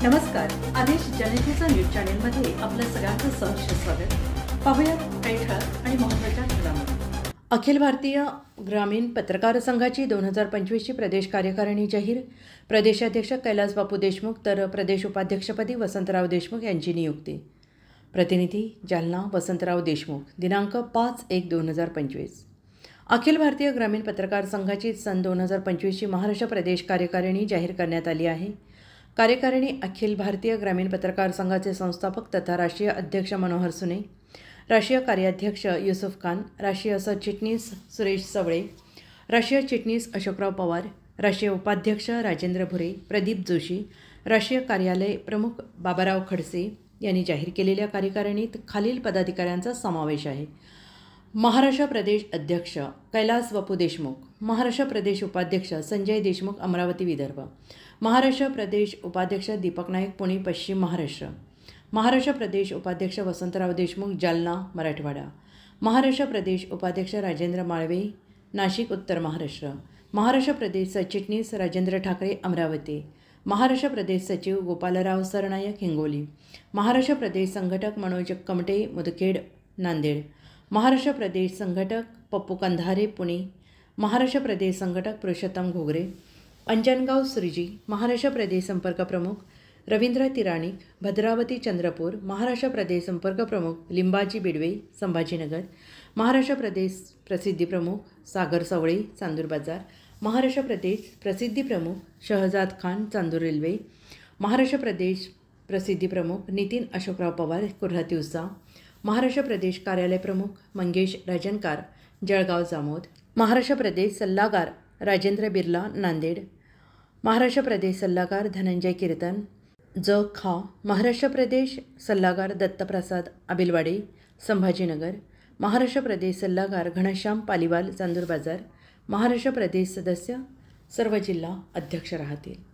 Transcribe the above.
नमस्कार, आदेश जनतेचा न्यूज चॅनेलमध्ये आपलं सगळ्यांचं सहर्ष स्वागत. पाहूया काही ठळक आणि महत्त्वाच्या घडामोडी. अखिल भारतीय ग्रामीण पत्रकार संघाची 2025ची प्रदेश कार्यकारिणी जाहीर. प्रदेशाध्यक्ष कैलास बापू देशमुख तर प्रदेश उपाध्यक्षपदी वसंतराव देशमुख यांची नियुक्ती. प्रतिनिधी जालना वसंतराव देशमुख. दिनांक 5/1/2025. अखिल भारतीय ग्रामीण पत्रकार संघाची सन 2025ची महाराष्ट्र प्रदेश कार्यकारिणी जाहीर करण्यात आली आहे. कार्यकारिणी अखिल भारतीय ग्रामीण पत्रकार संघाचे संस्थापक तथा राष्ट्रीय अध्यक्ष मनोहर सुने, राष्ट्रीय कार्याध्यक्ष युसुफ खान, राष्ट्रीय सरचिटणीस सुरेश सवळे, राष्ट्रीय चिटणीस अशोकराव पवार, राष्ट्रीय उपाध्यक्ष राजेंद्र भुरे, प्रदीप जोशी, राष्ट्रीय कार्यालय प्रमुख बाबाराव खडसे यांनी जाहीर केलेल्या कार्यकारिणीत खालील पदाधिकाऱ्यांचा समावेश आहे. महाराष्ट्र प्रदेश अध्यक्ष कैलास बापू देशमुख, महाराष्ट्र प्रदेश उपाध्यक्ष संजय देशमुख अमरावती विदर्भ, महाराष्ट्र प्रदेश उपाध्यक्ष दीपक नाईक पुणे पश्चिम महाराष्ट्र, महाराष्ट्र प्रदेश उपाध्यक्ष वसंतराव देशमुख जालना मराठवाडा, महाराष्ट्र प्रदेश उपाध्यक्ष राजेंद्र माळवे नाशिक उत्तर महाराष्ट्र, महाराष्ट्र प्रदेश सरचिटणीस राजेंद्र ठाकरे अमरावती, महाराष्ट्र प्रदेश सचिव गोपालराव सरनायक हिंगोली, महाराष्ट्र प्रदेश संघटक मनोज कमटे मुदखेड नांदेड, महाराष्ट्र प्रदेश संघटक पप्पू कंधारे पुणे, महाराष्ट्र प्रदेश संघटक पुरुषोत्तम घोगरे अंजनगाव सुरजी, महाराष्ट्र प्रदेश संपर्क प्रमुख रवींद्र तिराणिक भद्रावती चंद्रपूर, महाराष्ट्र प्रदेश संपर्क प्रमुख लिंबाजी बिडवे संभाजीनगर, महाराष्ट्र प्रदेश प्रसिद्धी प्रमुख सागर सवळे चांदूर बाजार, महाराष्ट्र प्रदेश प्रसिद्धी प्रमुख शहजाद खान चांदूर रेल्वे, महाराष्ट्र प्रदेश प्रसिद्धी प्रमुख नितीन अशोकराव पवार कुर्हा तिवसा, महाराष्ट्र प्रदेश कार्यालय प्रमुख मंगेश राजनकार जळगाव जामोद, महाराष्ट्र प्रदेश सल्लागार राजेंद्र बिर्ला नांदेड, महाराष्ट्र प्रदेश सल्लागार धनंजय कीर्तन खा, महाराष्ट्र प्रदेश सल्लागार दत्तप्रसाद आबिलवाडे संभाजीनगर, महाराष्ट्र प्रदेश सल्लागार घनश्याम पालिवाल चांदूर बाजार, महाराष्ट्र प्रदेश सदस्य सर्व जिल्हा अध्यक्ष राहतील.